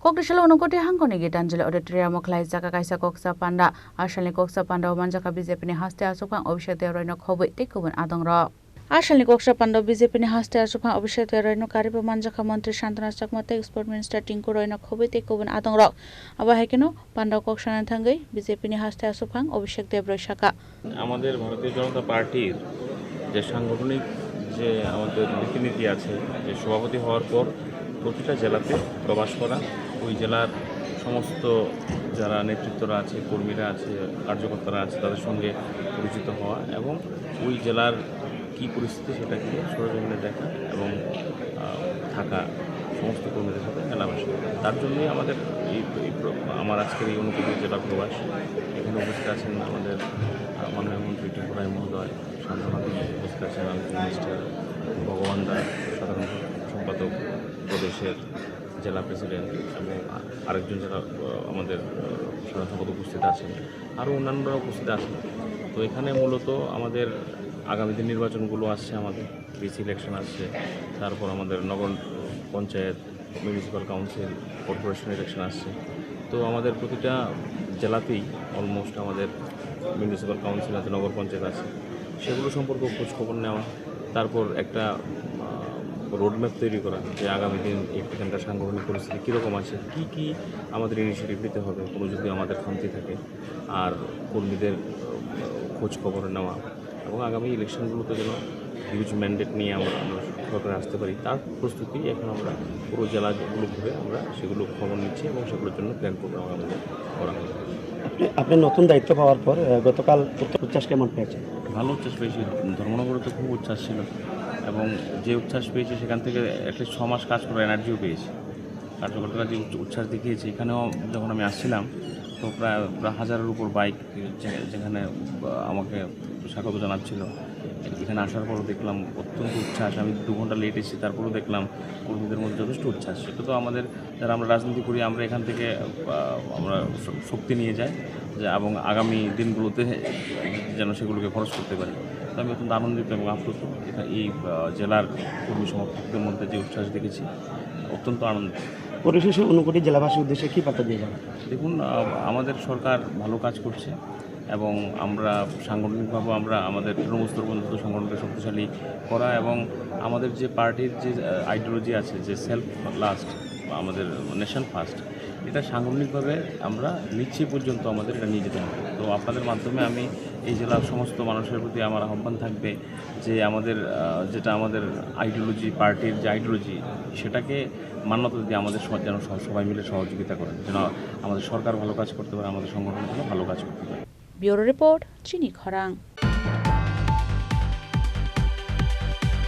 Kokrishala onokoti hangkoni gitanjali auditorium khlai jaka kaisa koksa panda asalni koksa panda manjaka BJP ni haste asukang Abhishek Deorayno khoboi tekubun adongro asalni koksa panda BJP ni haste asukang Abhishek Deorayno kariba manjaka mantri Shantanu Chakma export minister Tinku Royno khoboi tekubun adongro aba haikeno panda koksa na thangai BJP ni haste asukang Abhishek Deorayno shaka আমাদের ভারতীয় জনতা পার্টির যে সাংগঠনিক যে আমাদের রীতিনীতি আছে যে সভাপতি হওয়ার পর প্রতিটা জেলাতে প্রবাস করা ওই জেলার সমস্ত যারা নেতৃত্বরা আছে কর্মীরা আছে কার্যকর্তারা আছে তাদের সঙ্গে পরিচিত হওয়া এবং ওই জেলার কী পরিস্থিতি সেটাকে সরজমিনে দেখা এবং থাকা সমস্ত কর্মীদের সাথে মেলামেশা তার জন্যই আমাদের আমার আজকের এই অনুকূল জেলা প্রবাস এখানে উপস্থিত আছেন আমাদের মাননীয় মন্ত্রী টিঙ্কু রায় মহোদয় শান্তনু উপস্থিত আছেন মিনিস্টার ভগবান দা সাধারণ সম্পাদক প্রদেশের জেলা প্রেসিডেন্ট এবং আরেকজন যারা আমাদের সাধারণ সম্পাদক উপস্থিত আছেন আরও অন্যান্যরা উপস্থিত আছেন তো এখানে মূলত আমাদের আগামী দিন নির্বাচনগুলো আসছে আমাদের বিসি ইলেকশন আসছে তারপর আমাদের নগর panchayat municipal council corporation election আসছে তো আমাদের প্রতিটা জেলাতেই অলমোস্ট আমাদের মিউনিসিপ্যাল কাউন্সিল আছে নগর পঞ্চায়েত আছে সেগুলো সম্পর্কে খোঁজখবর নেওয়া তারপর একটা রোডম্যাপ তৈরি করা যে আগামী দিন এখানকার সাংগঠনিক পরিস্থিতি কীরকম আছে কী কী আমাদের ইনিশিয়েটিভ নিতে হবে কোনো যদি আমাদের খামতি থাকে আর কর্মীদের খোঁজ খবর নেওয়া এবং আগামী ইলেকশনগুলোতে যেন হিউজ ম্যান্ডেট নিয়ে আমরা সরকারে আসতে পারি তার প্রস্তুতি এখন আমরা পুরো জেলাগুলো ঘুরে আমরা সেগুলো খবর নিচ্ছি এবং সেগুলোর জন্য প্ল্যান প্রোগ্রাম আমাদের করা হবে। আপনি নতুন দায়িত্ব পাওয়ার পর গতকাল উচ্ছ্বাস কেমন পেয়েছেন? ভালো উচ্ছ্বাস পেয়েছি ধর্মনগরে তো খুব উচ্ছ্বাস ছিল এবং যে উচ্ছ্বাস পেয়েছি সেখান থেকে অ্যাটলিস্ট 6 মাস কাজ করার এনার্জিও পেয়েছি কার্যকর্তারা যে উচ্ছ্বাস দেখিয়েছে এখানেও যখন আমি আসছিলাম তো প্রায় 1000-এর উপর বাইক যেখানে আমাকে স্বাগত জানাচ্ছিল এখানে আসার পরও দেখলাম অত্যন্ত উচ্ছ্বাস আমি 2 ঘন্টা লেট এসেছি তারপরেও দেখলাম কর্মীদের মধ্যে যথেষ্ট উচ্ছ্বাস সেটা তো আমাদের যারা আমরা রাজনীতি করি আমরা এখান থেকে আমরা শক্তি নিয়ে যাই যে এবং আগামী দিনগুলোতে যেন সেগুলোকে খরচ করতে পারি তো আমি অত্যন্ত আনন্দিত এবং আপ্লুত এই জেলার কর্মী সমর্থকদের মধ্যে যে উচ্ছ্বাস দেখেছি অত্যন্ত আনন্দিত। পরিশেষে অনুকূটি জেলাবাসীর উদ্দেশ্যে কী বার্তা দিয়ে যাবেন? দেখুন আমাদের সরকার ভালো কাজ করছে এবং আমরা সাংগঠনিকভাবে আমরা আমাদের তৃণমূল স্তর পর্যন্ত সংগঠনকে শক্তিশালী করা এবং আমাদের যে পার্টির যে আইডিওলজি আছে যে সেলফ লাস্ট আমাদের নেশন ফার্স্ট এটা সাংগঠনিকভাবে আমরা নিচ্ছে পর্যন্ত আমাদের এটা নিয়ে যেতে হবে। তো আপনাদের মাধ্যমে আমি এই জেলার সমস্ত মানুষের প্রতি আমার আহ্বান থাকবে যে আমাদের যেটা আমাদের আইডিওলজি পার্টির যে আইডিওলজি সেটাকে মান্যতা দিয়ে আমাদের যেন সবাই মিলে সহযোগিতা করেন যেন আমাদের সরকার ভালো কাজ করতে পারে আমাদের সংগঠনের জন্য ভালো কাজ করতে পারে। ব্যুরো রিপোর্ট চিনি খরাং।